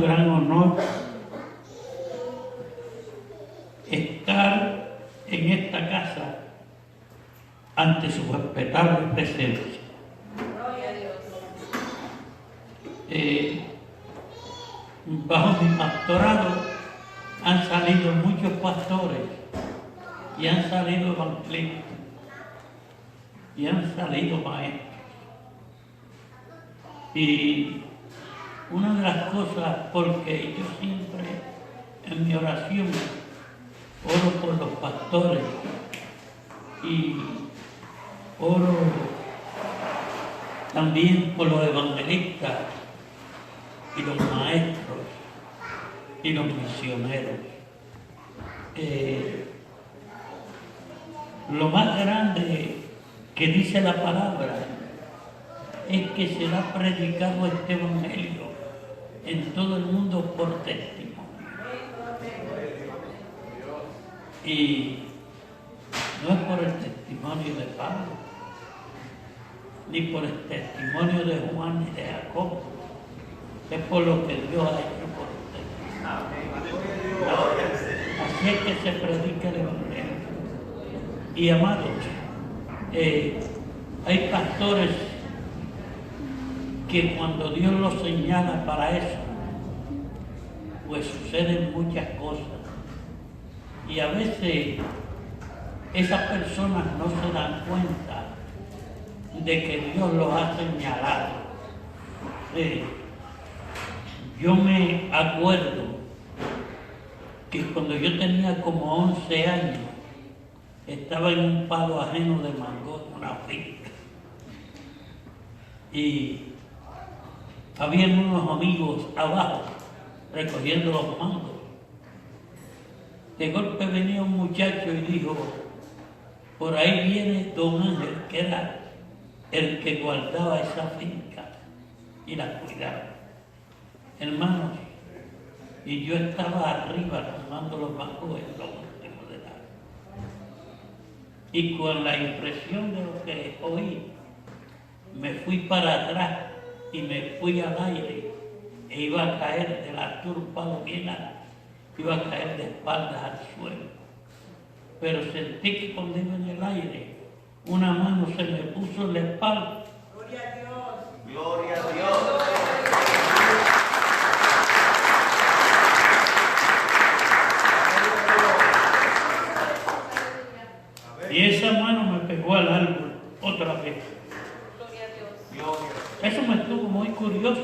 gran honor estar en esta casa ante su respetable presencia. Gloria a Dios. Bajo mi pastorado han salido muchos pastores y han salido evangelistas y han salido maestros. Y una de las cosas, porque yo siempre en mi oración oro por los pastores y oro también por los evangelistas y los maestros y los misioneros. Lo más grande que dice la palabra es que será predicado este evangelio en todo el mundo por testimonio. Y no es por el testimonio de Pablo, ni por el testimonio de Juan ni de Jacob, es por lo que Dios ha hecho por ustedes. Así es que se predica el evangelio. Y amados, hay pastores que cuando Dios los señala para eso, pues suceden muchas cosas. Y a veces esas personas no se dan cuenta de que Dios los ha señalado. Yo me acuerdo que cuando yo tenía como 11 años, estaba en un palo ajeno de mango, en una finca. Y habían unos amigos abajo recogiendo los mangos. De golpe venía un muchacho y dijo, por ahí viene don Ángel, que era el que guardaba esa finca y la cuidaba. Hermanos, y yo estaba arriba tomando los mangos en lo último de la. Y con la impresión de lo que oí, me fui para atrás y me fui al aire e iba a caer de la turpa bien alta. Iba a caer de espaldas al suelo. Pero sentí que cuando iba en el aire, una mano se me puso en la espalda. Gloria a Dios. Gloria a Dios. Y esa mano me pegó al árbol otra vez. Gloria a Dios. Gloria. Eso me estuvo muy curioso.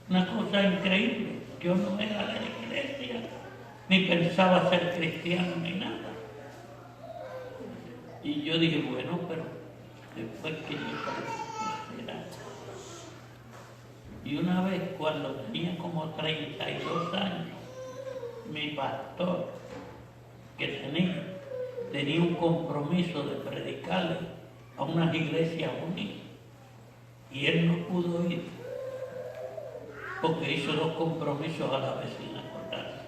Una cosa increíble. Yo no era de la iglesia, ni pensaba ser cristiano ni nada. Y yo dije, bueno, pero después que yo será. Y una vez cuando tenía como 32 años, mi pastor, que tenía un compromiso de predicarle a unas iglesias unidas. Y él no pudo ir, porque hizo 2 compromisos a la vez sin acordarse.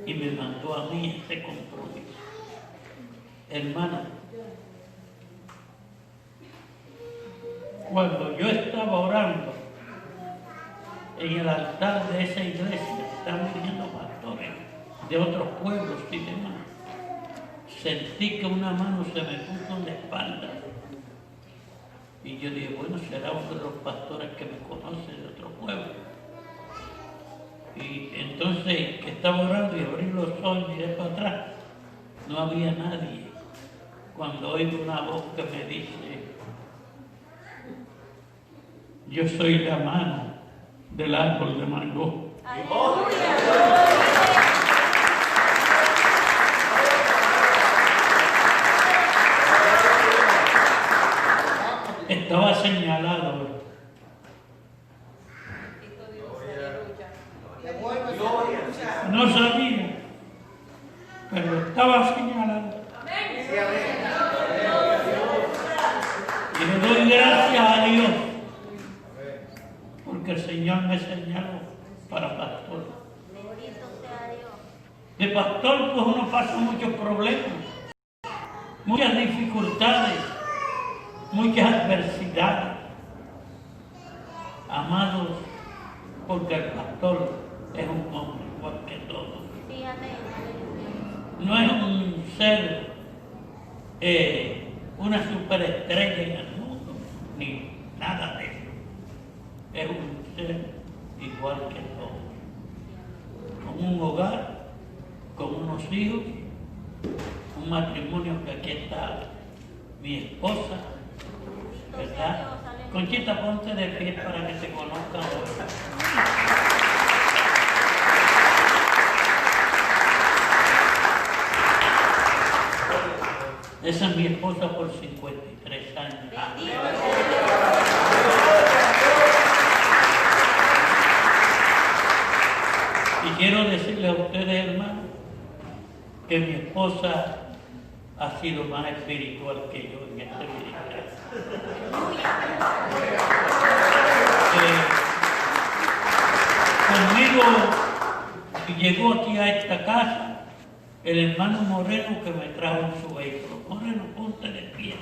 Y me mandó a mí ese compromiso. Hermano, cuando yo estaba orando en el altar de esa iglesia, estaban viniendo pastores de otros pueblos y demás, sentí que una mano se me puso en la espalda. Y yo dije, bueno, será uno de los pastores que me conoce de otro pueblo. Y entonces que estaba orando y abrí los ojos y miré para atrás. No había nadie. Cuando oigo una voz que me dice, yo soy la mano del árbol de mango. Estaba señalado. No sabía, pero estaba señalado. Y le doy gracias a Dios, porque el Señor me señaló para pastor. De pastor, pues uno pasa muchos problemas, muchas dificultades, muchas adversidades. Amados, porque el pastor es un hombre igual que todos. Sí, amén. No es un ser, una superestrella en el mundo, ni nada de eso. Es un ser igual que todos. Con un hogar, con unos hijos, un matrimonio que aquí está mi esposa, ¿verdad? Conchita, ponte de pie para que te conozcan hoy. Esa es mi esposa por 53 años. Y quiero decirle a ustedes, hermanos, que mi esposa ha sido más espiritual que yo en este ministerio. Conmigo llegó aquí a esta casa el hermano Moreno que me trajo en su vehículo. Moreno, ponte de pie.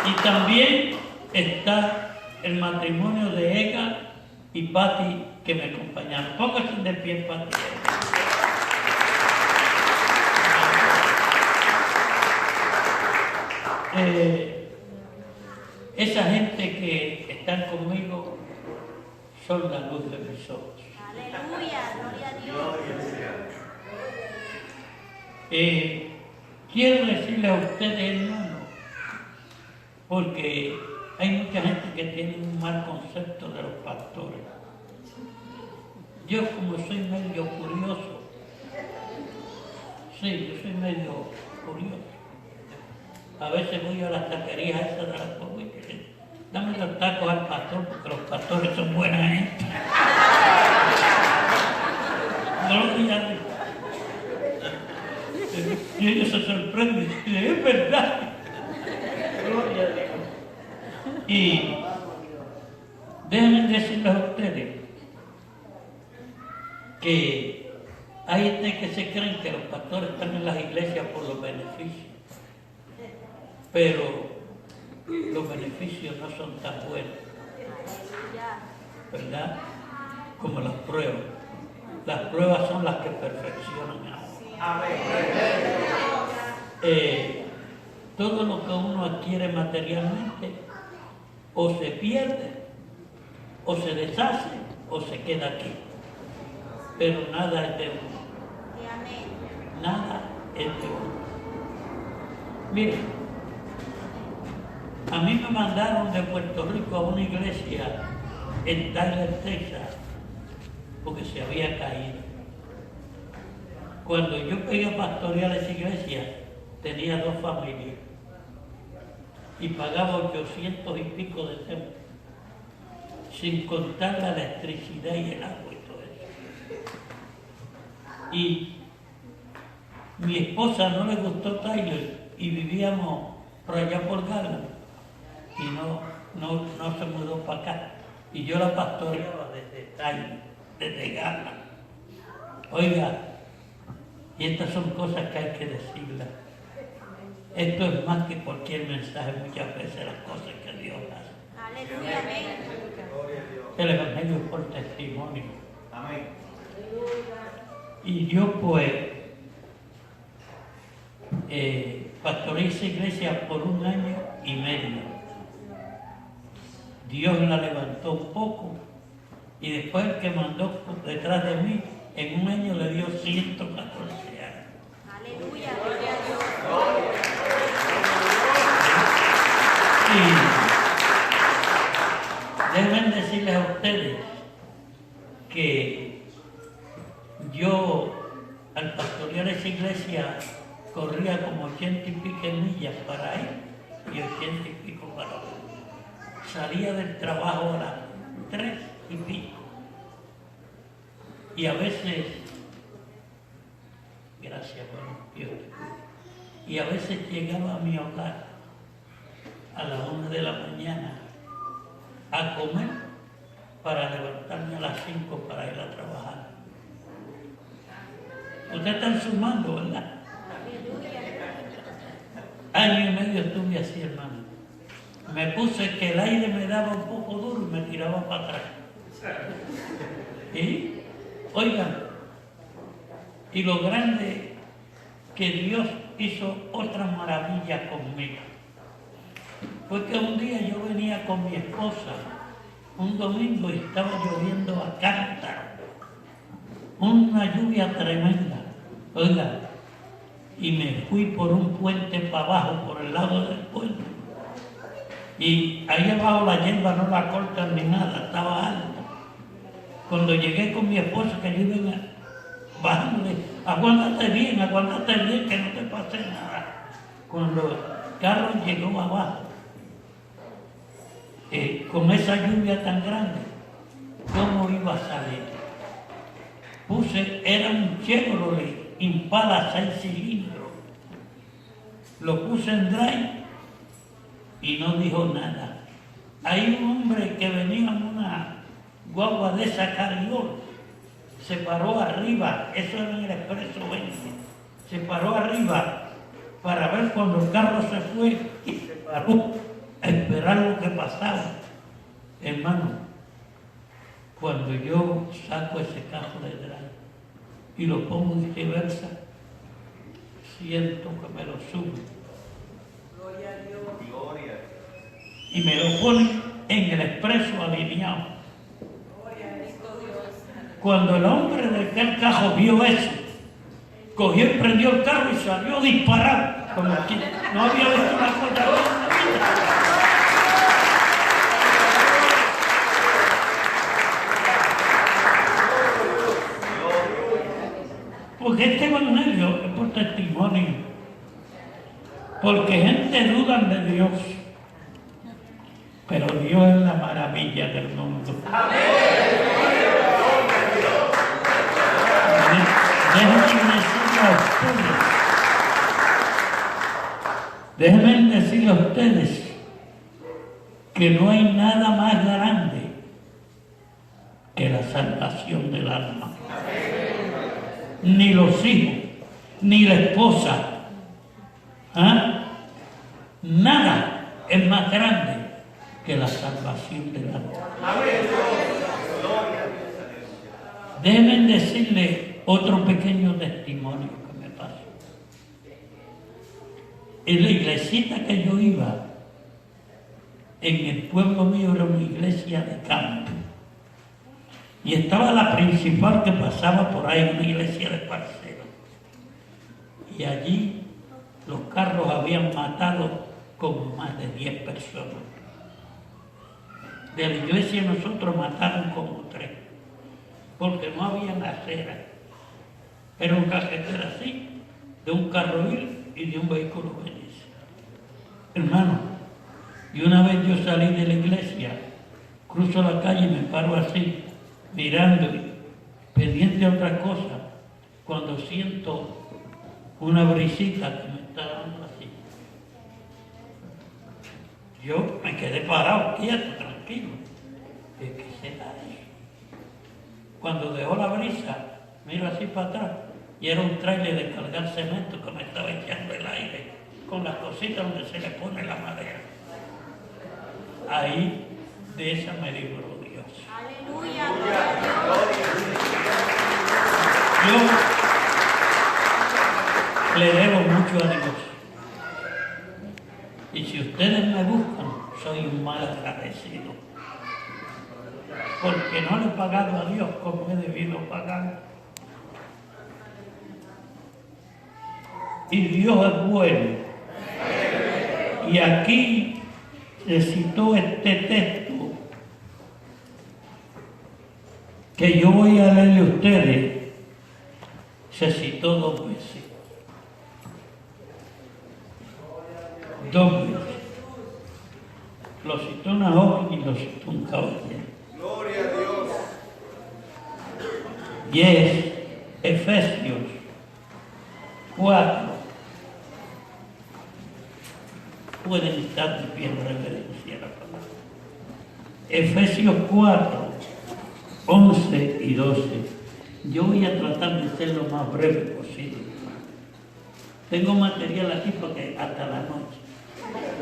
Y también está el matrimonio de Ega y Patti que me acompañaron. Pónganse de pie, Patti. Esa gente que están conmigo son la luz de mis ojos. Aleluya, gloria a Dios. Quiero decirle a ustedes, hermano, porque hay mucha gente que tiene un mal concepto de los pastores. Yo, como soy medio curioso, sí, yo soy medio curioso. A veces voy a las taquerías esas de las comidas y le dame los tacos al pastor, porque los pastores son buena gente. Gloria a Dios. Y ellos se sorprenden y dicen, es verdad. Gloria a Dios. Y déjenme decirles a ustedes que hay gente que se creen que los pastores están en las iglesias por los beneficios, pero los beneficios no son tan buenos, ¿verdad? Como las pruebas. Las pruebas son las que perfeccionan a uno. Todo lo que uno adquiere materialmente o se pierde, o se deshace, o se queda aquí. Pero nada es de uno. Nada es de uno. Miren, a mí me mandaron de Puerto Rico a una iglesia en Tyler, Texas, porque se había caído. Cuando yo pegué a pastorear esa iglesia, tenía 2 familias y pagaba 800 y pico de euros, sin contar la electricidad y el agua y todo eso. Y mi esposa no le gustó Tyler y vivíamos por allá por Garland y no se mudó para acá. Y yo la pastoreaba desde Tyler, desde Garland. Oiga, y estas son cosas que hay que decirlas. Esto es más que cualquier mensaje, muchas veces las cosas que Dios hace. Aleluya, amén. El Evangelio es por testimonio. Amén. Y yo pues pastoreé esa iglesia por 1 año y medio. Dios la levantó un poco y después el que mandó detrás de mí, en 1 año le dio 114 años. Aleluya, gloria a Dios. Y deben decirles a ustedes que yo al pastorear esa iglesia corría como 80 y pico millas para ir y 80 y pico para volver. Salía del trabajo a las 3 y pico. Y a veces, gracias por Dios, y a veces llegaba a mi hogar a las 1 de la mañana a comer para levantarme a las 5 para ir a trabajar. Ustedes están sumando, ¿verdad? Año y medio estuve así, hermano. me puse que el aire me daba un poco duro y me tiraba para atrás. ¿Y? Oigan, y lo grande que Dios hizo otra maravilla conmigo. Fue que un día yo venía con mi esposa, un domingo, y estaba lloviendo a cántaro. Una lluvia tremenda. Oiga, y me fui por un puente para abajo, por el lado del puente. Y ahí abajo la hierba no la cortan ni nada, estaba alta. Cuando llegué con mi esposa, que yo iba bajándole, aguántate bien, que no te pase nada. Cuando el carro llegó abajo, con esa lluvia tan grande, ¿cómo iba a salir? Era un Chevrolet Impala 6 cilindros. Lo puse en drive y no dijo nada. Hay un hombre que venía en una guagua de esa carrión, se paró arriba, eso era en el Expreso 20, se paró arriba para ver cuando el carro se fue y se paró a esperar lo que pasaba. Hermano, cuando yo saco ese cajo de drive y lo pongo en reversa, siento que me lo sube. Gloria a Dios. Gloria. Y me lo pone en el expreso alineado. Gloria a Cristo Dios. Cuando el hombre de aquel cajo vio eso, cogió y prendió el carro y salió disparado, como que no había visto una cosa en la vida. Porque este evangelio es por testimonio. Porque gente duda de Dios. Pero Dios es la maravilla del mundo. Déjenme decirle a ustedes que no hay nada más grande que la salvación del alma. Ni los hijos, ni la esposa. ¿Ah? Nada es más grande que la salvación del alma. Deben decirle otro pequeño testimonio que me pasó. En la iglesita que yo iba, en el pueblo mío era una iglesia de campo. Y estaba la principal que pasaba por ahí, una iglesia de parceros. Y allí los carros habían matado como más de 10 personas. De la iglesia nosotros mataron como 3, porque no había acera. Era una carretera así, de un carro ir y de un vehículo venirse. Hermano, y una vez yo salí de la iglesia, cruzo la calle y me paro así, mirando y pendiente a otra cosa, cuando siento una brisita que me está dando así. Yo me quedé parado, quieto, tranquilo. ¿De qué será eso? Cuando dejó la brisa, miro así para atrás y era un trailer de cargar cemento que me estaba echando el aire con las cositas donde se le pone la madera. Ahí, de esa me libró Dios. Aleluya, gloria a Dios. Yo le debo mucho a Dios. Y si ustedes me buscan, soy un mal agradecido. Porque no le he pagado a Dios como he debido pagar. Y Dios es bueno. Y aquí se citó este texto que yo voy a leerle a ustedes. Se citó 2 veces. 2 veces. Lo citó una joven y lo citó un caballero. Gloria a Dios. Y es Efesios 4. Pueden estar de pie en reverencia a la palabra. Efesios 4, 11 y 12. Yo voy a tratar de ser lo más breve posible. Tengo material aquí porque hasta la noche.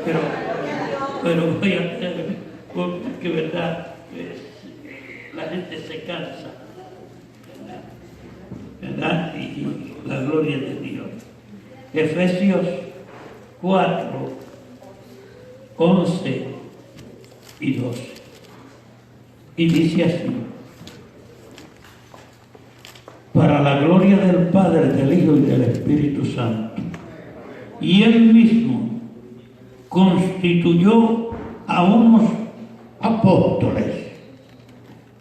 Pero pero voy a hacer, porque verdad, la gente se cansa, ¿verdad? Y la gloria de Dios. Efesios 4, 11 y 12. Y dice así: para la gloria del Padre, del Hijo y del Espíritu Santo. Y Él mismo constituyó a unos apóstoles,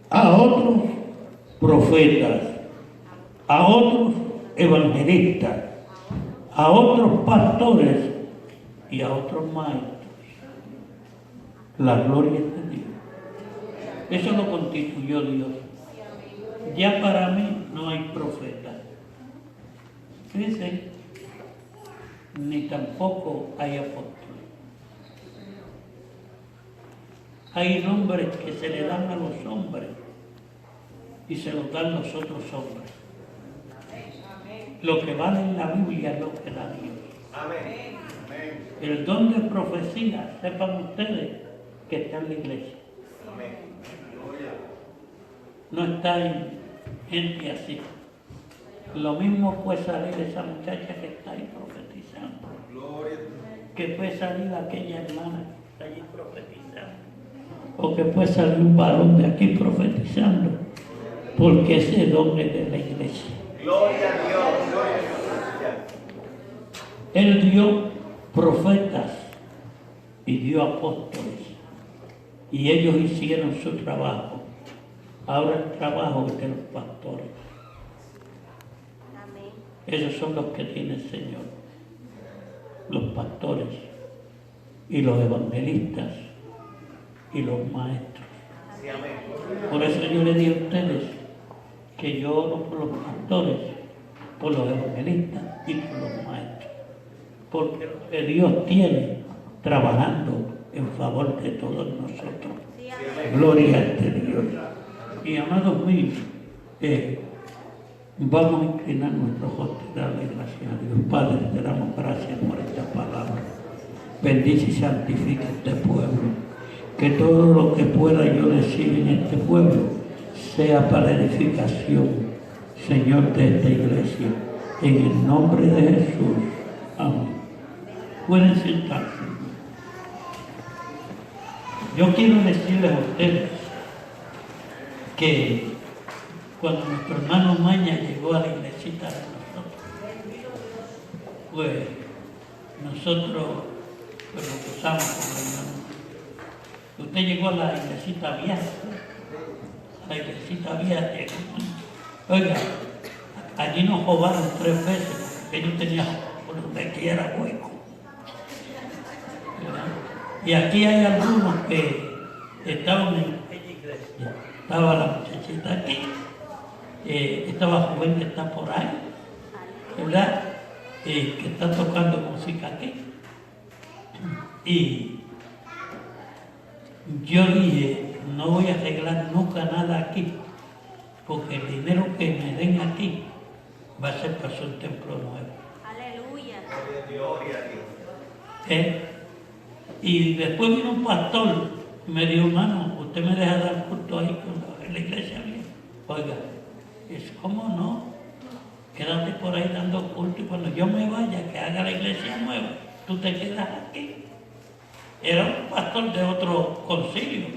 a otros profetas, a otros evangelistas, a otros pastores y a otros maestros. La gloria es de Dios. Eso lo constituyó Dios. Ya para mí no hay profeta. Fíjense, ni tampoco hay apóstoles. Hay nombres que se le dan a los hombres y se los dan los otros hombres. Lo que vale en la Biblia es lo que da Dios. Amén. El don de profecía, sepan ustedes que está en la iglesia. No está en gente así. Lo mismo puede salir esa muchacha que está ahí profetizando. Que puede salir aquella hermana que está allí profetizando. O que puede salir un varón de aquí profetizando. Porque ese don es de la iglesia. Gloria a Dios, gloria a Dios. Él dio profetas y dio apóstoles. Y ellos hicieron su trabajo. Ahora el trabajo es de los pastores. Amén. Esos son los que tiene el Señor. Los pastores y los evangelistas y los maestros. Sí, amén. Por eso yo le digo a ustedes que yo oro por los pastores, por los evangelistas y por los maestros. Porque lo que Dios tiene trabajando en favor de todos nosotros. Sí, amén. Gloria a este Dios. Y amados míos, vamos a inclinar nuestros ojos y darle gracias a Dios. Padre, te damos gracias por esta palabra. Bendice y santifica este pueblo. Que todo lo que pueda yo decir en este pueblo sea para edificación, Señor, de esta iglesia. En el nombre de Jesús. Amén. Pueden sentarse. Yo quiero decirles a ustedes que cuando nuestro hermano Maña llegó a la iglesita de nosotros, pues nosotros pues, lo gozamos con el hermano. Usted llegó a la iglesita vieja, la iglesita vieja llegó. Oiga, allí nos robaron 3 veces, porque ellos tenían por donde quiera hueco. ¿Verdad? Y aquí hay algunos que estaban en aquella iglesia. Estaba la muchachita aquí, estaba joven que está por ahí, ¿verdad? Que está tocando música aquí. Y yo dije, no voy a arreglar nunca nada aquí, porque el dinero que me den aquí va a ser para hacer un templo nuevo. Aleluya. Gloria a Dios. Y después vino un pastor y me dijo, hermano, usted me deja dar culto ahí en la iglesia mía. Oiga, ¿cómo no? Quédate por ahí dando culto y cuando yo me vaya, que haga la iglesia nueva, tú te quedas aquí. Era un pastor de otro concilio,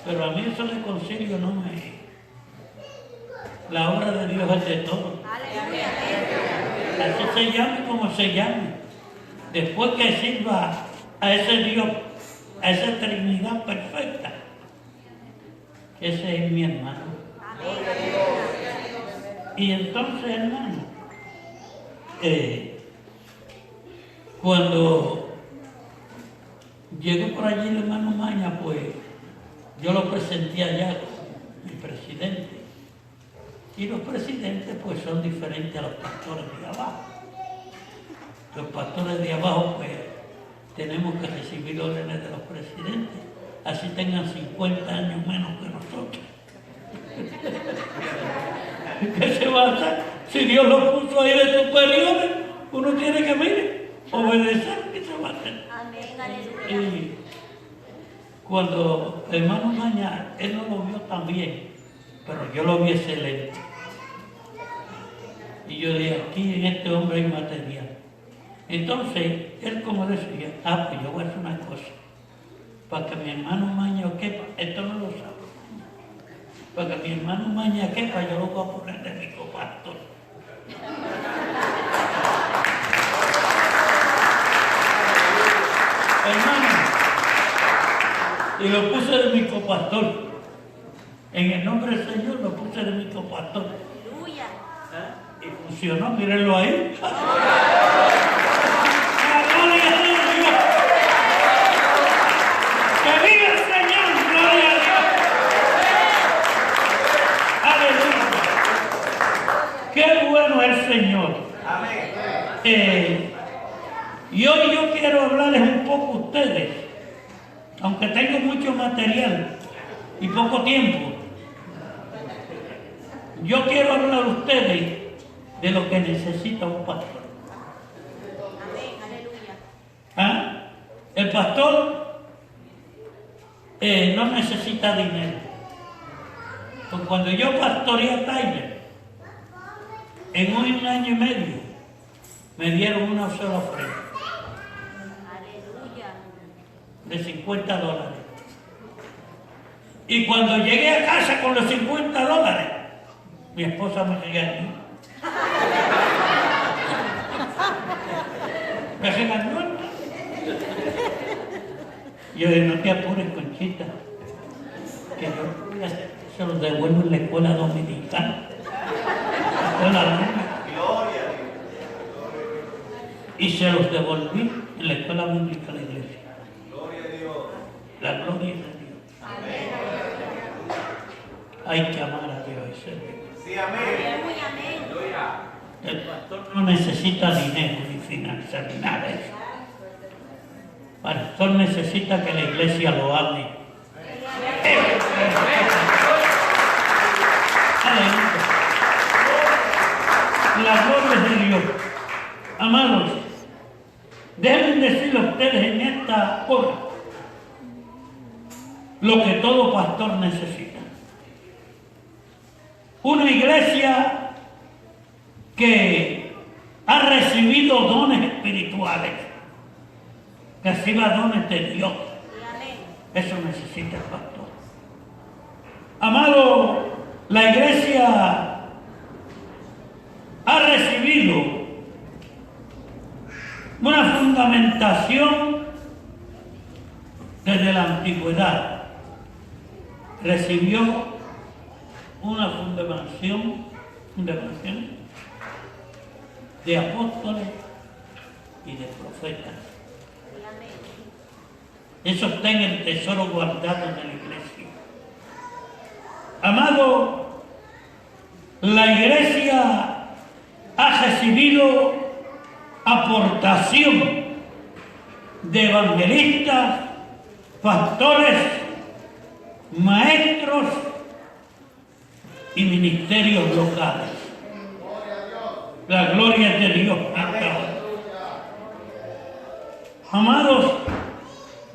pero a mí eso de concilio no me... La obra de Dios es de todo. Aleluya. Así se llame como se llame. Después que sirva a ese Dios, a esa Trinidad perfecta. Ese es mi hermano. Y entonces, hermano, cuando llegó por allí el hermano Maña, pues yo lo presenté allá con mi presidente. Y los presidentes pues son diferentes a los pastores de abajo. Los pastores de abajo pues tenemos que recibir órdenes de los presidentes, así tengan 50 años menos que nosotros. ¿Qué se va a hacer? Si Dios lo puso ahí de superiores, uno tiene que, mire, obedecer. ¿Qué se va a hacer? Amén. Aleluya. Cuando el hermano Maña, él no lo vio tan bien, pero yo lo vi excelente. Y yo dije, aquí en este hombre hay material. Entonces, él como decía, pues yo voy a hacer una cosa. Para que mi hermano Maña quepa, esto no lo sabe. Para que mi hermano Maña quepa, yo lo voy a poner de mi copastor. Hermano, y lo puse de mi copastor. En el nombre del Señor lo puse de mi copastor. Aleluya. Y funcionó, mírenlo ahí. ¡La gloria de Dios! ¡Que viva el Señor! ¡Gloria a Dios! ¡Aleluya! ¡Qué bueno es el Señor! Amén. Y hoy yo quiero hablarles un poco a ustedes, aunque tengo mucho material y poco tiempo. Yo quiero hablar a ustedes de lo que necesita un pastor. Amén. Aleluya. ¿Ah? El pastor no necesita dinero. Porque cuando yo pastoreé a Tyler, en un año y medio, me dieron una sola ofrenda Aleluya. de $50. Y cuando llegué a casa con los $50, mi esposa me regañó. Me regañó. Yo dije, no te apures, Conchita, que yo se los devuelvo en la escuela dominicana. La escuela dominicana. Gloria a Dios. Y se los devolví en la escuela bíblica de la iglesia. Gloria a Dios. La gloria es de Dios. Hay que amar a Dios y servir. Sí, amén. Aleluya. Amén. El pastor no necesita dinero ni finanzas ni nada de eso. El pastor necesita que la iglesia lo ame. Aleluya. La gloria es de Dios. Amados, deben decirle a ustedes en esta hora lo que todo pastor necesita. Una iglesia que ha recibido dones espirituales, que reciba dones de Dios. Amén. Eso necesita el pastor. Amado, la iglesia ha recibido una fundamentación desde la antigüedad. Recibió una fundamentación de apóstoles y de profetas. Amén. Eso está en el tesoro guardado de la iglesia. Amado, la iglesia ha recibido aportación de evangelistas, pastores, maestros y ministerios locales. La gloria es de Dios. Amados,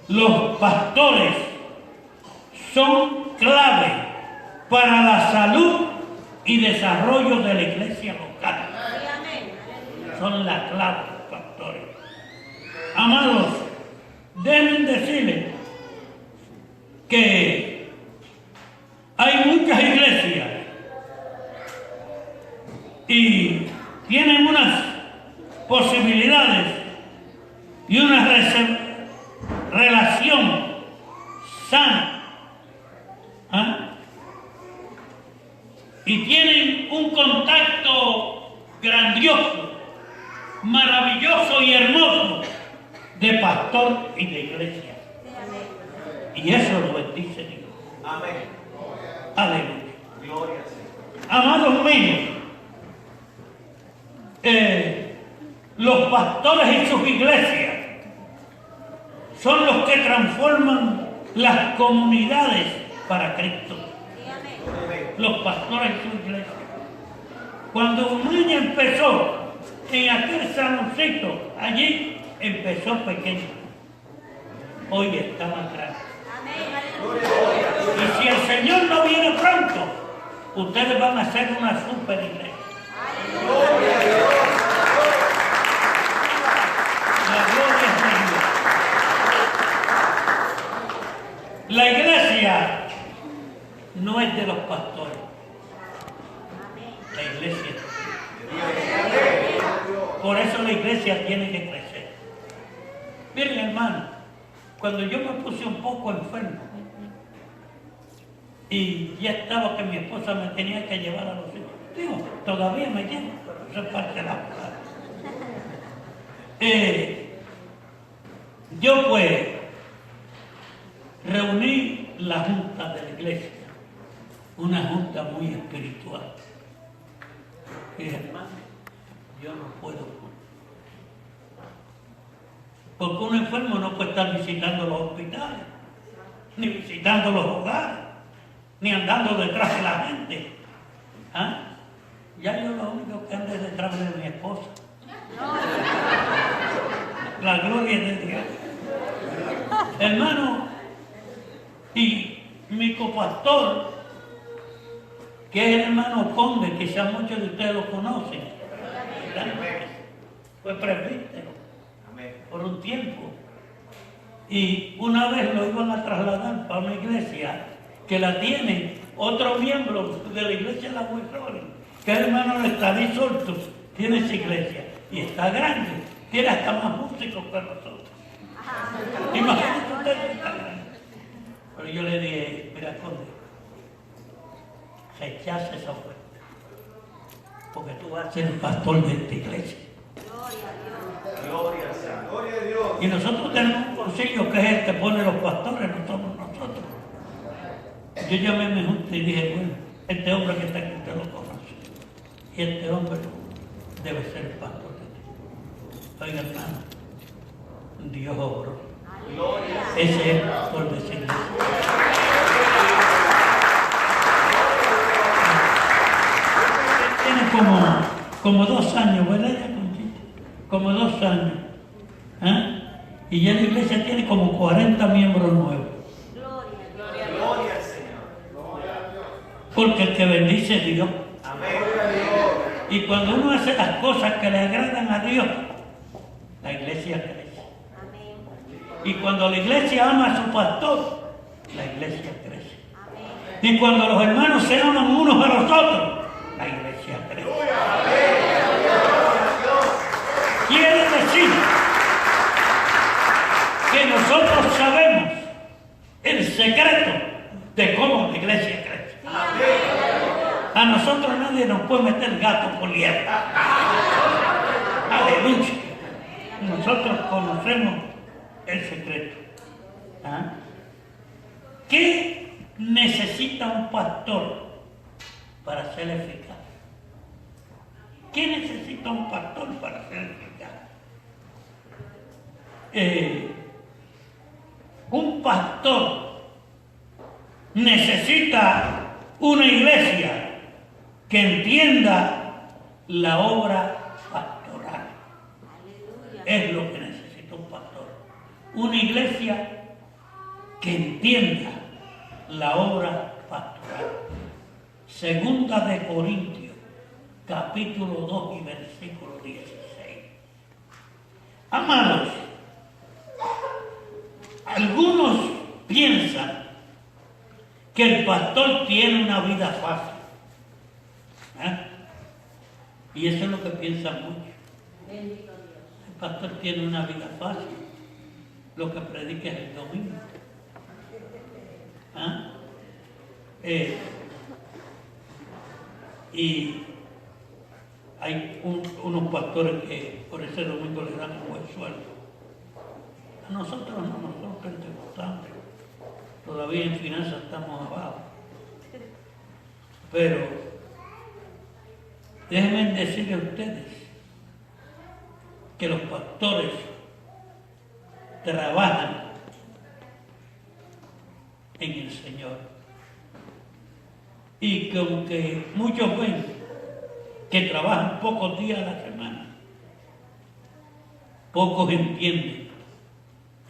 los pastores son clave para la salud y desarrollo de la iglesia local. Amén. Son la clave los pastores. Amados, deben decirles que hay muchas iglesias y tienen unas posibilidades y una relación sana. ¿Ah? Y tienen un contacto grandioso, maravilloso y hermoso de pastor y de iglesia. Y eso lo bendice Dios. Amén. Aleluya. Gloria al Señor. Amados míos, los pastores y sus iglesias son los que transforman las comunidades para Cristo. Amén. Los pastores y sus iglesias. Cuando Umaña empezó en aquel saloncito, allí empezó pequeño. Hoy está más grande. Amén. Y si el Señor no viene pronto, ustedes van a ser una super iglesia. La gloria es de Dios. La iglesia no es de los pastores. La iglesia es de Dios. Por eso la iglesia tiene que crecer. Miren, hermano, cuando yo me puse un poco enfermo y ya estaba que mi esposa me tenía que llevar a los hijos, digo, todavía me llevo, pero eso es parte de la palabra. Yo pues reuní la junta de la iglesia, una junta muy espiritual. Y dije, hermano, yo no puedo. Porque un enfermo no puede estar visitando los hospitales, ni visitando los hogares, ni andando detrás de la gente. ¿Ah? Ya yo lo único que ando es detrás de mi esposa. La gloria es de Dios. Hermano, y mi copastor, que es el hermano Conde, quizás muchos de ustedes lo conocen, fue presbítero por un tiempo. Y una vez lo iban a trasladar para una iglesia que la tiene otro miembro de la iglesia de la Huitroli, que es el hermano Estadí Solto, tiene esa iglesia y está grande, tiene hasta más músicos que nosotros. Imagínate usted que está grande. Pero yo le dije, mira, Conde, rechaza esa oferta, porque tú vas a ser el pastor de esta iglesia. Gloria a Dios. Y nosotros tenemos un concilio que es el que pone los pastores, no somos nosotros. Yo llamé a mi junta y dije, bueno, este hombre que está aquí usted lo conoce. Y este hombre debe ser el pastor de ti. Oiga, hermano, Dios obró. Ese es el pastor de esa iglesia. Tiene como 2 años, ¿verdad, Conchita? Como 2 años. ¿Ah? Y ya la iglesia tiene como 40 miembros nuevos. Gloria al Señor. Porque el que bendice es Dios. Amén. Y cuando uno hace las cosas que le agradan a Dios, la iglesia crece. Y cuando la iglesia ama a su pastor, la iglesia crece. Y cuando los hermanos se aman unos a los otros, la iglesia crece. Quiere decir que nosotros sabemos el secreto de cómo la iglesia crece. A nosotros nadie nos puede meter gato por liebre. Aleluya. Nosotros conocemos el secreto. ¿Ah? ¿Qué necesita un pastor para ser eficaz? ¿Qué necesita un pastor para ser eficaz? Un pastor necesita una iglesia que entienda la obra pastoral. Es lo que necesita un pastor. Una iglesia que entienda la obra pastoral. Segunda de Corintios, capítulo 2 y versículo 16. Amados, algunos piensan que el pastor tiene una vida fácil. Y eso es lo que piensan muchos. El pastor tiene una vida fácil. Lo que predica es el domingo. Y hay unos pastores que por ese domingo le dan un buen sueldo. A nosotros no, nosotros pentecostales. Todavía en finanzas estamos abajo. Pero déjenme decirle a ustedes que los pastores trabajan en el Señor. Y que aunque muchos ven que trabajan pocos días a la semana, pocos entienden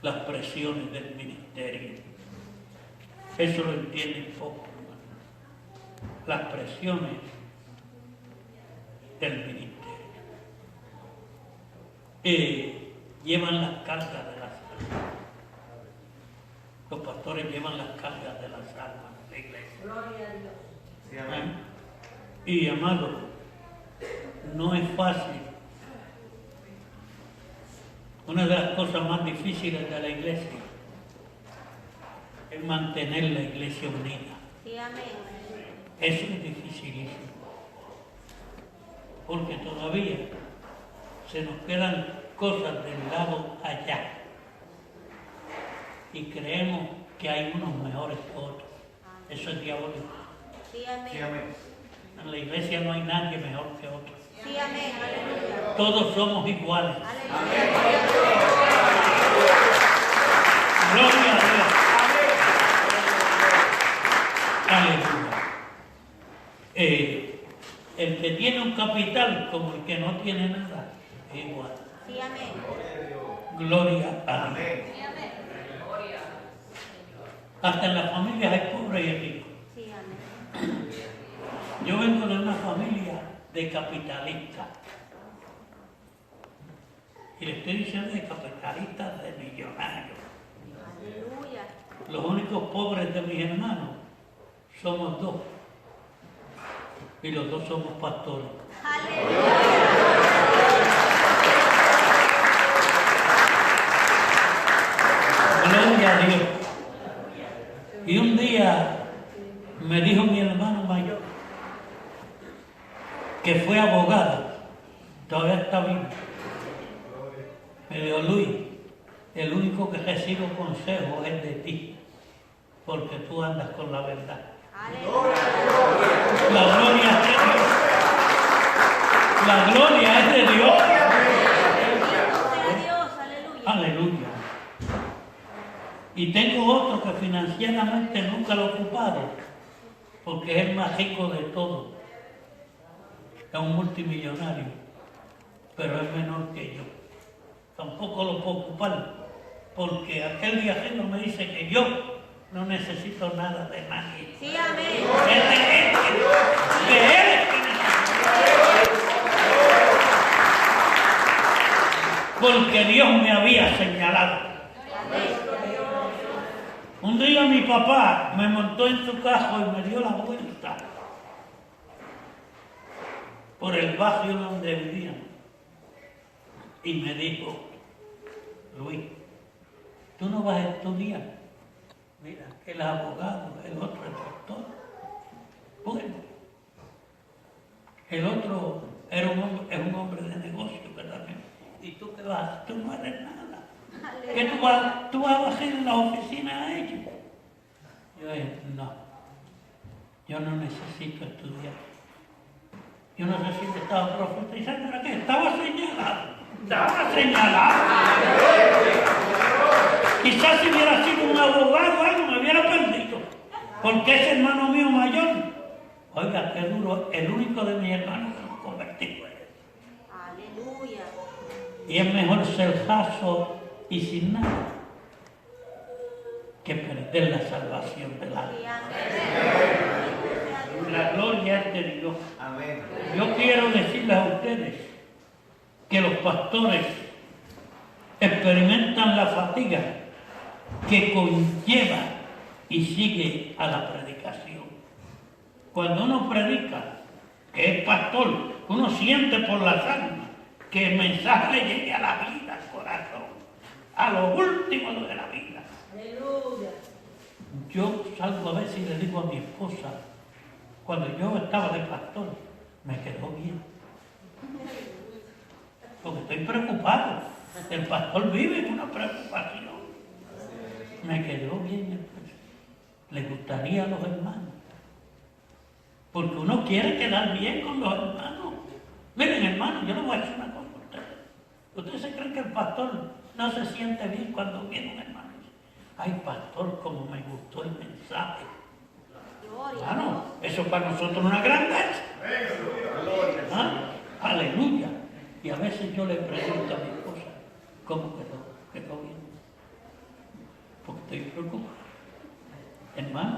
las presiones del ministerio. Eso lo entienden poco. Las presiones del ministerio. Llevan las cargas de las almas. Los pastores llevan las cargas de las almas de la iglesia. Gloria a Dios. Sí, amén. Y amado, no es fácil. Una de las cosas más difíciles de la iglesia es mantener la iglesia unida. Sí, amén. Eso es dificilísimo. Porque todavía se nos quedan cosas del lado allá. Y creemos que hay unos mejores que otros. Eso es diabólico. Sí, amén. Sí, amén. En la iglesia no hay nadie mejor que otro. Sí, amén. Aleluya. Todos somos iguales. Aleluya. Gloria a Dios. Aleluya. El que tiene un capital como el que no tiene nada, es igual. Sí, amén. Gloria a Dios. Amén. Hasta en las familias hay pobres y ricos. Sí, amén. Yo vengo de una familia de capitalistas. Y le estoy diciendo de capitalistas, de millonarios. Aleluya. Los únicos pobres de mis hermanos somos dos. Y los dos somos pastores. Gloria a Dios. Y un día me dijo mi hermano mayor, que fue abogado, todavía está vivo. Me dijo, Luis, el único que recibo consejo es de ti, porque tú andas con la verdad. Aleluya. La gloria es de Dios. La gloria es de Dios. Bendito sea Dios. Aleluya. Aleluya. Y tengo otro que financieramente nunca lo he ocupado, porque es el más rico de todos. Es un multimillonario, pero es menor que yo. Tampoco lo puedo ocupar, porque aquel viajero me dice que yo no necesito nada de nadie. Sí, amén. Es de él que necesito. Porque Dios me había señalado. Un día mi papá me montó en su carro y me dio la vuelta por el barrio donde vivíamos y me dijo, Luis, tú no vas a estudiar. Mira, él es abogado, el otro es doctor. Bueno, el otro es un hombre de negocio, ¿verdad? ¿Y tú qué vas? Tú no eres nada. ¿Qué tú vas a bajar en la oficina a ellos? Yo dije, no, yo no necesito estudiar. Yo no sé si te estaba profetizando, ¿era qué? Estaba señalado. Quizás si hubiera sido un abogado o algo me hubiera perdido, porque ese hermano mío mayor, oiga, qué duro, el único de mis hermanos que me convertí fue él. Aleluya. Y es mejor ser raso y sin nada que perder la salvación del alma. Sí, amén. Bendito sea Dios. La gloria es de Dios. Amén. Yo quiero decirles a ustedes que los pastores experimentan la fatiga que conlleva y sigue a la predicación. Cuando uno predica, que es pastor, uno siente por las almas que el mensaje le llegue a la vida, al corazón, a lo último de la vida. Aleluya. Yo salgo a veces y le digo a mi esposa, cuando yo estaba de pastor, me quedó bien. Porque estoy preocupado. El pastor vive en una preocupación. Me quedó bien. Le gustaría a los hermanos. Porque uno quiere quedar bien con los hermanos. Miren, hermanos, yo les voy a decir una cosa a ustedes. ¿Ustedes se creen que el pastor no se siente bien cuando viene un hermano? Ay, pastor, como me gustó el mensaje. Gloria. Claro, eso para nosotros es una grandeza. ¿Ah? Aleluya. Y a veces yo le pregunto a mi esposa, ¿cómo quedó? ¿Quedó bien? Porque estoy preocupado. Hermano,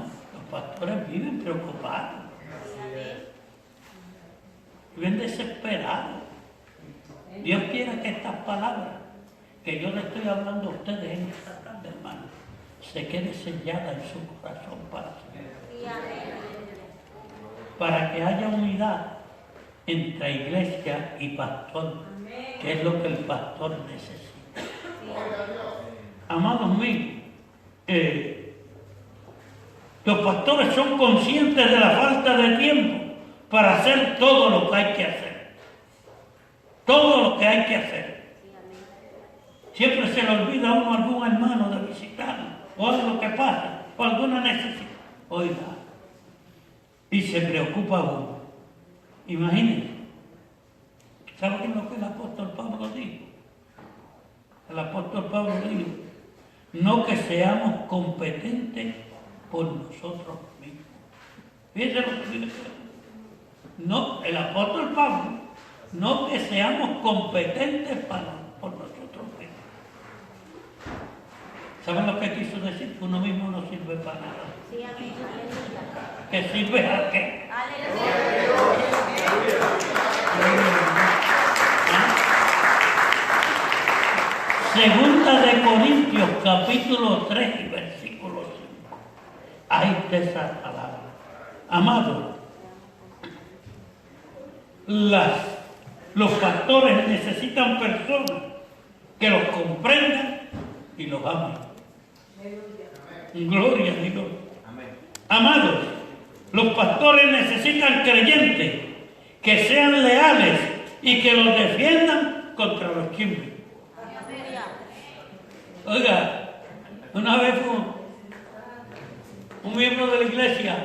pastores viven preocupados, viven desesperados. Dios quiere que estas palabras que yo le estoy hablando a ustedes en esta tarde, hermano, se quede sellada en su corazón para siempre. Para que haya unidad entre iglesia y pastor, que es lo que el pastor necesita. Amados míos, los pastores son conscientes de la falta de tiempo para hacer todo lo que hay que hacer. Todo lo que hay que hacer. Siempre se le olvida a uno algún hermano de visitarlo, o algo que pasa, o alguna necesidad. Oiga, y se preocupa uno. Imagínense. ¿Sabe qué es lo que el apóstol Pablo dijo? El apóstol Pablo dijo, no que seamos competentes por nosotros mismos. Fíjense lo que dice. No, el apóstol Pablo, no que seamos competentes por nosotros mismos. ¿Saben lo que quiso decir? Que uno mismo no sirve para nada. Sí, amén. Aleluya. ¿Que sirve a qué? Segunda de Corintios, capítulo 3 y versículo 5. Ahí está esa palabra. Amado, los pastores necesitan personas que los comprendan y los amen. Gloria a Dios. Amados, los pastores necesitan creyentes que sean leales y que los defiendan contra los chismes. Oiga, una vez fue un miembro de la iglesia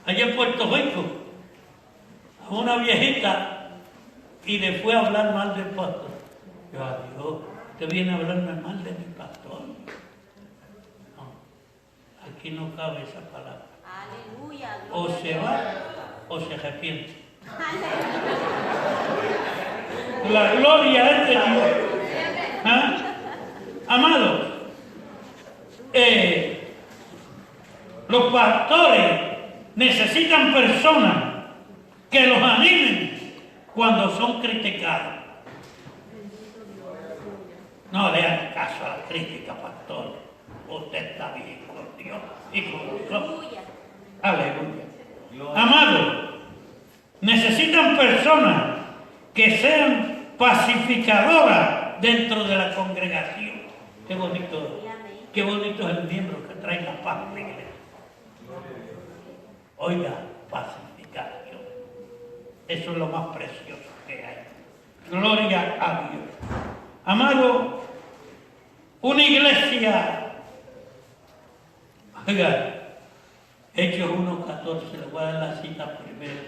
allá en Puerto Rico a una viejita y le fue a hablar mal del pastor. Yo, adiós, usted viene a hablarme mal de mi pastor. No, aquí no cabe esa palabra. Aleluya. O se va o se arrepiente. La gloria es de Dios. ¿Ah? Amados, los pastores necesitan personas que los animen cuando son criticados. No le hagan caso a la crítica, pastor. Usted está bien con Dios y con nosotros. Aleluya. Amados, necesitan personas que sean pacificadoras dentro de la congregación. Qué bonito es el miembro que trae la paz a la iglesia. Oiga, pacificación. Eso es lo más precioso que hay. Gloria a Dios. Amado, una iglesia, oiga, Hechos 1:14, le voy a dar la cita primero.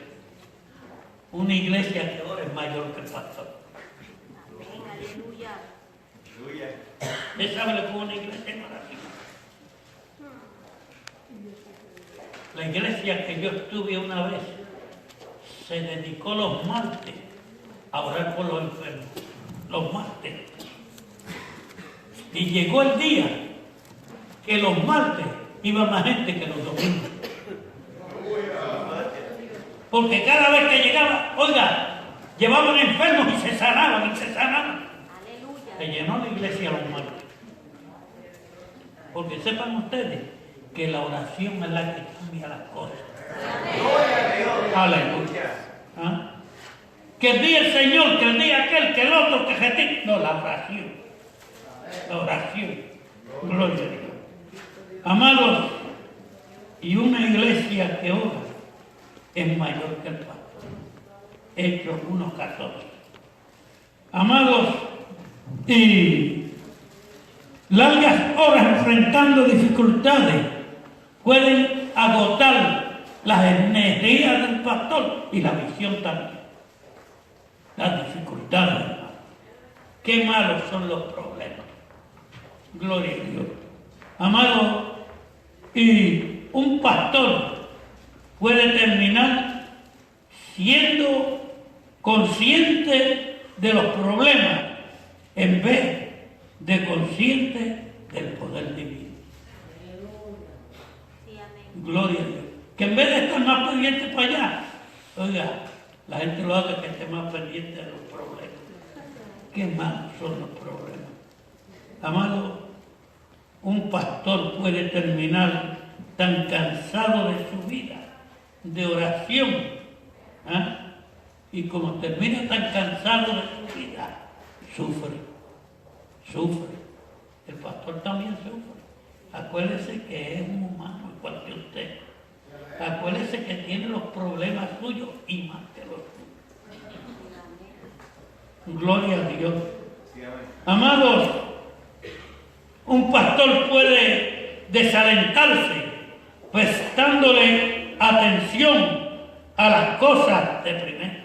Una iglesia que ahora es mayor que el pastor. Amén, aleluya. ¿Usted sabe lo que es una iglesia maravillosa? La iglesia que yo estuve una vez se dedicó los martes a orar por los enfermos. Los martes. Y llegó el día que los martes iba más gente que los domingos. Porque cada vez que llegaba, oiga, llevaban enfermos y se sanaban. Se llenó la iglesia los martes. Porque sepan ustedes que la oración es la que cambia las cosas. Aleluya. ¿Ah? Que el día el Señor, que el día aquel, que el otro, que retire. No, la oración. La oración. Gloria a Dios. Amados, y una iglesia que ora es mayor que el pastor. Hechos 1:14. Amados, y largas horas enfrentando dificultades pueden agotar las energías del pastor y la visión también. Las dificultades, hermano. Qué malos son los problemas. Gloria a Dios. Amado, y un pastor puede terminar siendo consciente de los problemas en vez de consciente del poder divino. amén. Gloria a Dios. Que en vez de estar más pendiente para allá, oiga, la gente lo hace que esté más pendiente de los problemas. ¿Qué más son los problemas? Amado, un pastor puede terminar tan cansado de su vida, de oración, ¿ah? Y como termina tan cansado de su vida, sufre. El pastor también sufre. Acuérdese que es un humano igual que usted. Acuérdese que tiene los problemas suyos y más que los suyos. Gloria a Dios. Amados, un pastor puede desalentarse prestándole atención a las cosas deprimente,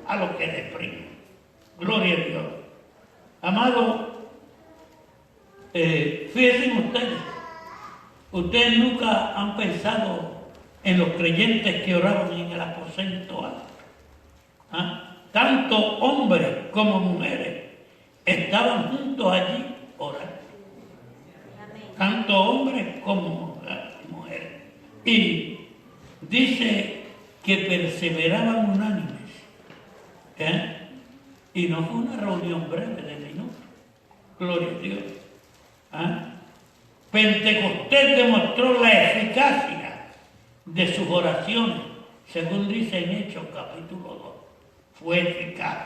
a lo que deprime. Gloria a Dios. Amado, fíjense ustedes nunca han pensado en los creyentes que oraban en el aposento alto. ¿Ah? Tanto hombres como mujeres estaban juntos allí orando. Tanto hombres como mujeres. Y dice que perseveraban unánimes. Y no fue una reunión breve de minutos. Gloria a Dios. Pentecostés demostró la eficacia de sus oraciones, según dice en Hechos capítulo 2. Fue eficaz.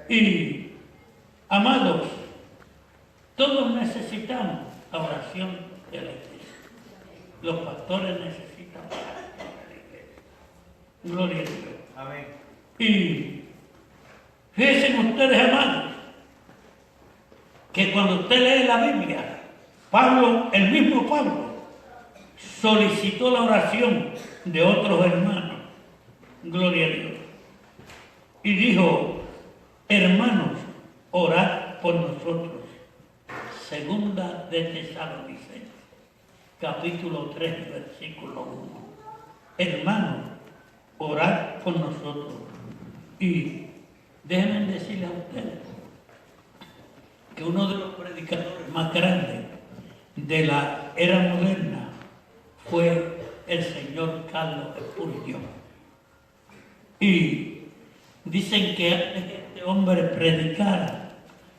Y, amados, todos necesitamos la oración de la iglesia. Los pastores necesitan la oración de la iglesia. Gloria a Dios. Amén. Y fíjense ustedes, amados, que cuando usted lee la Biblia, el mismo Pablo, solicitó la oración de otros hermanos. Gloria a Dios. Y dijo: hermanos, orad por nosotros. Segunda de Tesalonicenses, capítulo 3, versículo 1. Hermanos, orad por nosotros. Y déjenme decirles a ustedes que uno de los predicadores más grandes de la era moderna fue el señor Carlos Spurgeon. Y dicen que antes que este hombre predicara,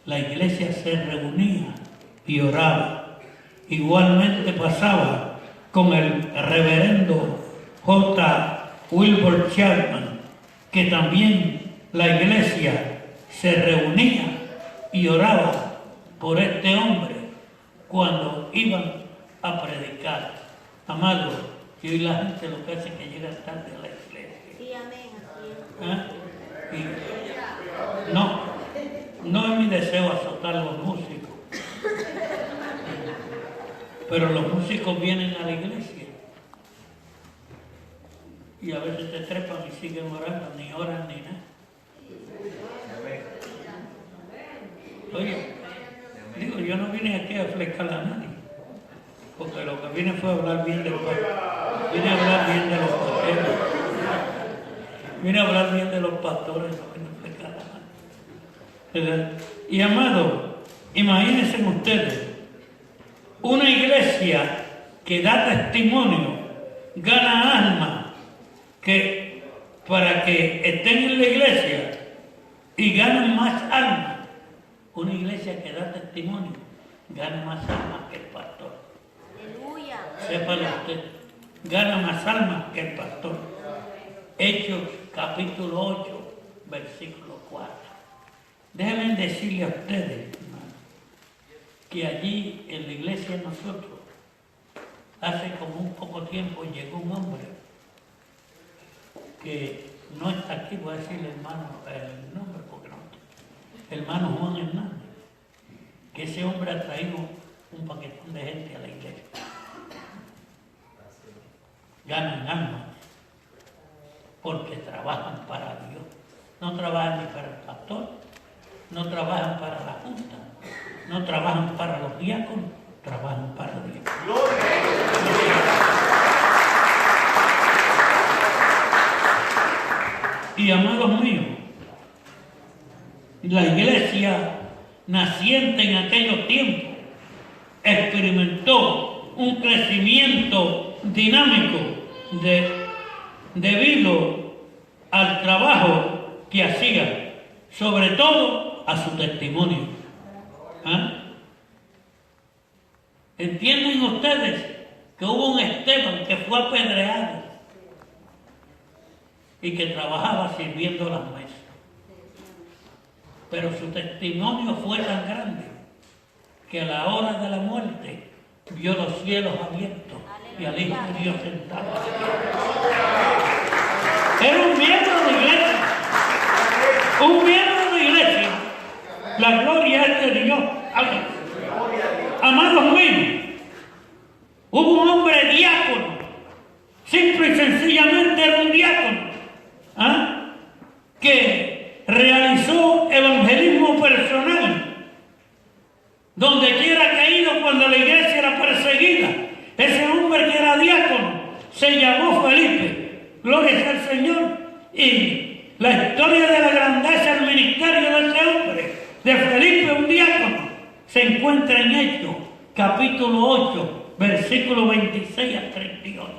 la iglesia se reunía y oraba. Igualmente pasaba con el reverendo J. Wilbur Chapman, que también la iglesia se reunía y oraba por este hombre cuando iban a predicar. Amado, y hoy la gente lo que hace es que llega tarde a la iglesia. Sí, amén. No es mi deseo azotar a los músicos, pero los músicos vienen a la iglesia y a veces se trepan y siguen orando, ni oran ni nada. Oye, digo, yo no vine aquí a flecar a nadie, porque lo que vine fue a hablar bien de los pastores. Vine a hablar bien de los pastores. Vine a hablar bien de los pastores, no vine a flecar a nadie. Y amado, imagínense ustedes, una iglesia que da testimonio, gana almas para que estén en la iglesia y ganan más almas. Una iglesia que da testimonio gana más almas que el pastor. Aleluya. Sépalo usted, gana más almas que el pastor. Hechos capítulo 8, versículo 4. Déjenme decirle a ustedes, hermano, que allí en la iglesia nosotros, hace como un poco tiempo llegó un hombre que no está aquí, voy a decirle hermano el nombre porque no, hermano Juan Hernández, que ese hombre ha traído un paquetón de gente a la iglesia. Ganan almas porque trabajan para Dios. No trabajan ni para el pastor, no trabajan para la junta, no trabajan para los diáconos, trabajan para Dios. Y amados míos, la iglesia naciente en aquellos tiempos experimentó un crecimiento dinámico debido al trabajo que hacía, sobre todo a su testimonio. ¿Ah? ¿Entienden ustedes que hubo un Esteban que fue apedreado y que trabajaba sirviendo las mesas? Pero su testimonio fue tan grande que a la hora de la muerte vio los cielos abiertos y al Hijo de Dios sentado. Era un miembro de iglesia. Un miembro de iglesia. La gloria es de Dios. Amén. Amados míos, hubo un hombre diácono. Simple y sencillamente era un diácono. ¿Ah? Que realizó evangelismo personal. Donde quiera que ha ido cuando la iglesia era perseguida. Ese hombre que era diácono se llamó Felipe. Gloria al Señor. Y la historia de la grandeza del ministerio de ese hombre, de Felipe, un diácono, se encuentra en Hechos, capítulo 8, versículo 26 a 38.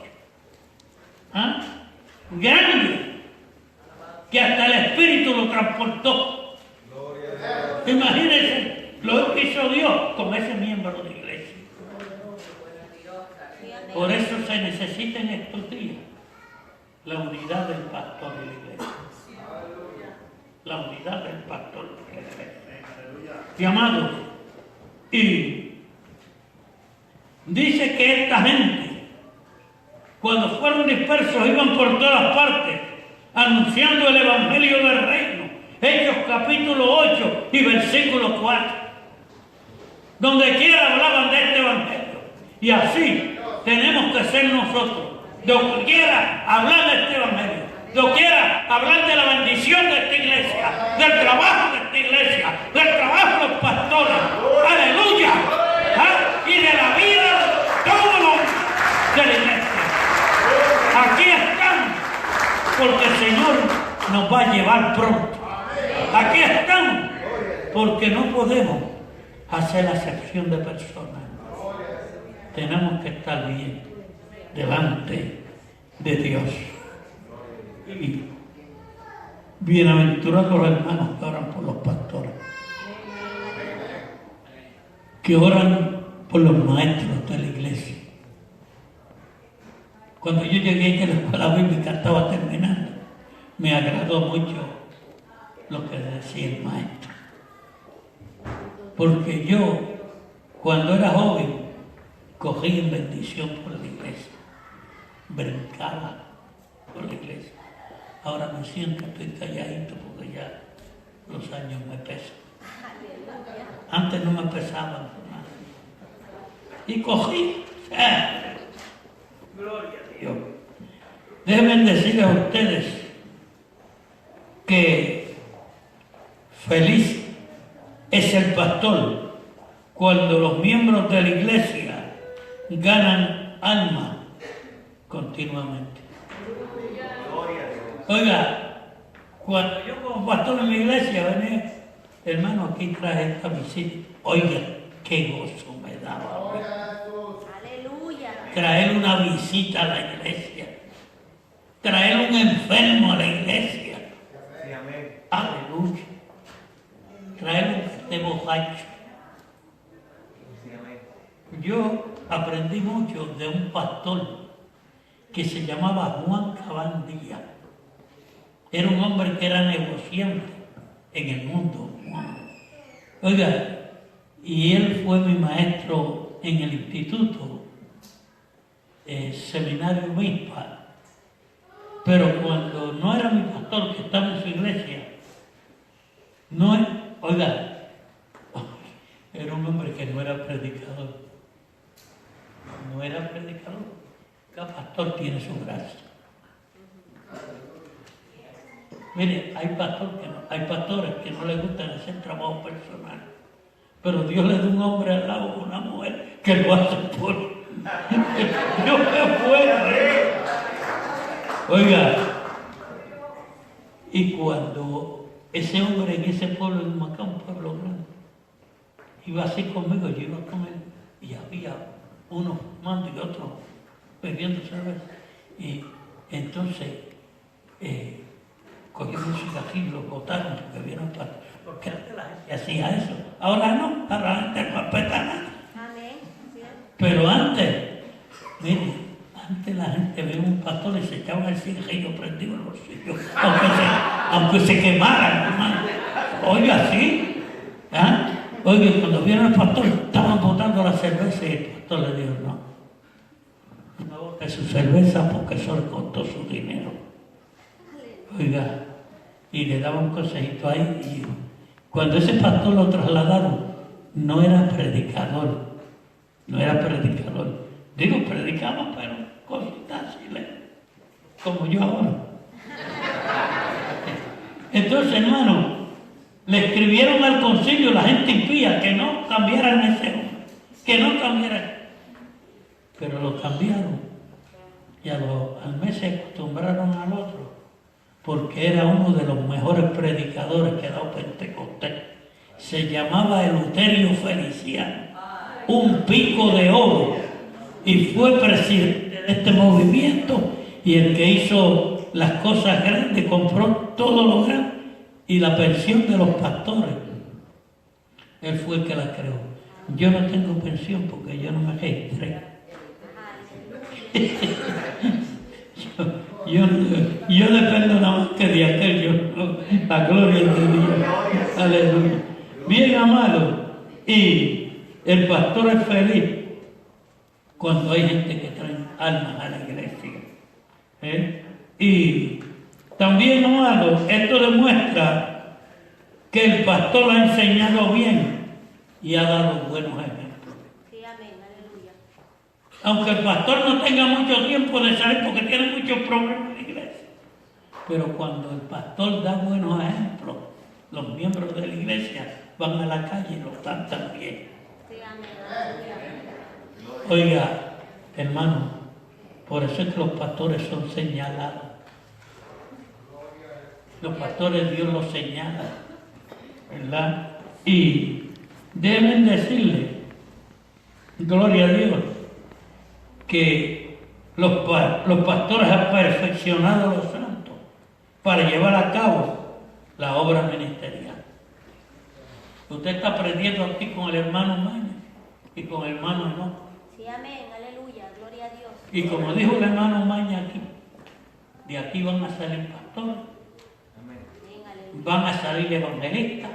¿Ah? Grande, que hasta el Espíritu lo transportó. Imagínense lo que hizo Dios con ese miembro de iglesia. Por eso se necesita en estos días la unidad del pastor de la iglesia. La unidad del pastor de la iglesia. Y amados, y dice que esta gente, cuando fueron dispersos, iban por todas partes anunciando el evangelio del reino. Hechos capítulo 8 y versículo 4. Donde quiera hablaban de este evangelio. Y así tenemos que ser nosotros. Donde quiera hablar de este evangelio. Donde quiera hablar de la bendición de esta iglesia. Del trabajo de esta iglesia. Del trabajo de los pastores. Aleluya. ¿Ah? Y de la vida de todos los de la iglesia. Aquí estamos. Porque el Señor nos va a llevar pronto. Aquí estamos. Porque no podemos hacer acepción de personas. Tenemos que estar bien delante de Dios. Y bienaventurados los hermanos que oran por los pastores, que oran por los maestros de la iglesia. Cuando yo llegué a la escuela bíblica estaba terminando, me agradó mucho lo que decía el maestro. Porque yo, cuando era joven, cogí en bendición por la iglesia. Brincaba por la iglesia. Ahora me siento, estoy calladito porque ya los años me pesan. Antes no me pesaban nada. Y cogí. Gloria a Dios. Déjenme decirles a ustedes que feliz es el pastor cuando los miembros de la iglesia ganan alma continuamente. Oiga, cuando yo como pastor en la iglesia venía, hermano, aquí traje esta visita. Oiga, qué gozo me daba. Aleluya. Traer una visita a la iglesia. Traer un enfermo a la iglesia. Aleluya. Traer un que esté borracho. Yo aprendí mucho de un pastor que se llamaba Juan Cabandilla. Era un hombre que era negociante en el mundo. Oiga, y él fue mi maestro en el instituto, seminario Mispa. Pero cuando no era mi pastor, que estaba en su iglesia, oiga, era un hombre que no era predicador. No era predicador. Cada pastor tiene su gracia. Mire, hay pastores que no les gusta hacer trabajo personal. Pero Dios le da un hombre al lado a una mujer que lo hace por Dios que fuera. Oiga, y cuando ese hombre en ese pueblo de Macao, un pueblo grande, iba así conmigo, yo iba con él, y había unos fumando y otros bebiendo cerveza. Y entonces cogieron un cigarrillo y lo botaron porque vieron porque antes la gente hacía eso. Ahora no, ahora la gente no respeta nada. Amén. Pero antes, mire, antes la gente veía un pastor y se echaban el cigarrillo prendido en los bolsillo, aunque se quemaran, hermano. Oye, así, ¿ah? Oye, cuando vieron al pastor, estaban botando la cerveza y el pastor le dijo, no bote su cerveza porque eso le costó su dinero. Oiga, y le daba un consejito ahí y cuando ese pastor lo trasladaron, no era predicador. Digo, predicaba, pero cositas así, como yo ahora. Entonces, hermano, le escribieron al concilio la gente impía que no cambiaran ese hombre, que no cambiaran. Pero lo cambiaron y al mes se acostumbraron al otro, porque era uno de los mejores predicadores que ha dado Pentecostés. Se llamaba Eleuterio Feliciano, un pico de oro, y fue presidente de este movimiento y el que hizo las cosas grandes, compró todo lo grande y la pensión de los pastores. Él fue el que la creó. Yo no tengo pensión porque yo no me registré. Yo dependo nada más que de aquello. La gloria de Dios. Aleluya. Bien, amado. Y el pastor es feliz cuando hay gente que trae almas a la iglesia. Y también, amado, esto demuestra que el pastor ha enseñado bien y ha dado buenos ejemplos. Sí, amén, aleluya. Aunque el pastor no tenga mucho tiempo de salir porque tiene muchos problemas en la iglesia. Pero cuando el pastor da buenos ejemplos, los miembros de la iglesia van a la calle y lo dan también. Sí, amén, aleluya. Oiga, hermano, por eso es que los pastores son señalados. Los pastores Dios los señala, ¿verdad? Y deben decirle, gloria a Dios, que los pastores han perfeccionado a los santos para llevar a cabo la obra ministerial. Usted está aprendiendo aquí con el hermano Maña y con el hermano Enoch. Sí, amén, aleluya, gloria a Dios. Y como dijo el hermano Maña aquí, de aquí van a salir pastores, Amén, aleluya. van a salir evangelistas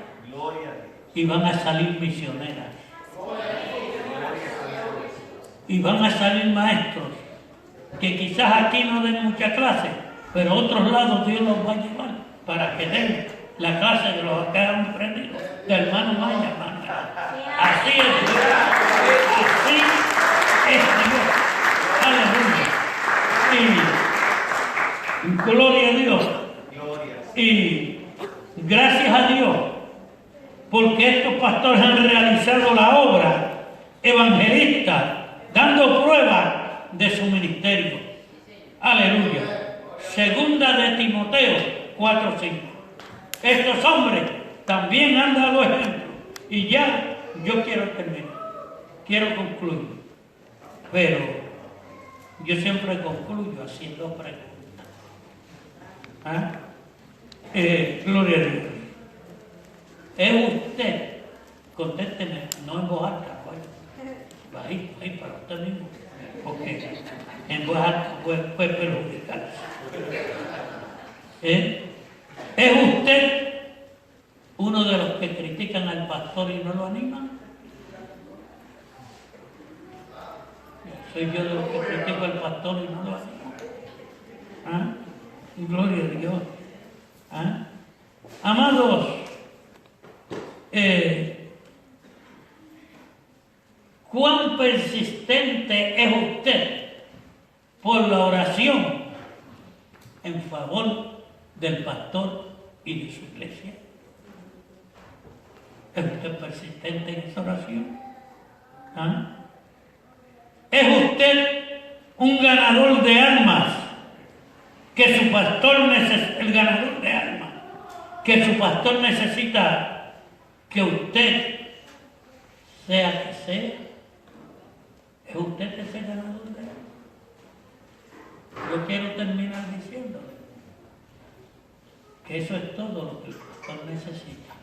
y van a salir misioneras. Y van a salir maestros que quizás aquí no den mucha clase, pero a otros lados Dios los va a llevar para que den la clase de los que han aprendido del hermano Maña, hermano. Así es Dios. Así es Dios. Aleluya. Y gloria a Dios. Y gracias a Dios, porque estos pastores han realizado la obra evangelista, dando prueba de su ministerio. Aleluya. Segunda de Timoteo 4:5. Estos hombres también han dado ejemplo. Y ya yo quiero terminar. Quiero concluir. Pero yo siempre concluyo haciendo preguntas. ¿Ah? Gloria a Dios. ¿Es usted? Contésteme, no en voz alta, bajito, ahí para usted mismo. Porque en voz alta puede perjudicar. ¿Es usted uno de los que critican al pastor y no lo animan? Soy yo de los que critico al pastor y no lo animo. ¿Ah? Gloria a Dios. ¿Ah? Amados, ¿cuán persistente es usted por la oración en favor del pastor y de su iglesia? ¿Es usted persistente en esa oración? ¿Ah? ¿Es usted un ganador de almas que su pastor necesita, el ganador de almas, que su pastor necesita que usted sea que sea? ¿Es usted ese ganador de él? Yo quiero terminar diciéndole que eso es todo lo que usted necesita.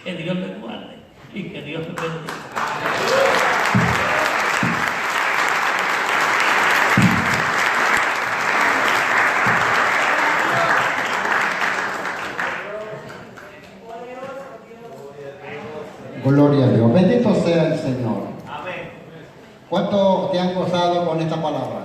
Que Dios le guarde y que Dios le bendiga. Gloria a Dios. Bendito sea el Señor. Amén. ¿Cuántos te han gozado con esta palabra?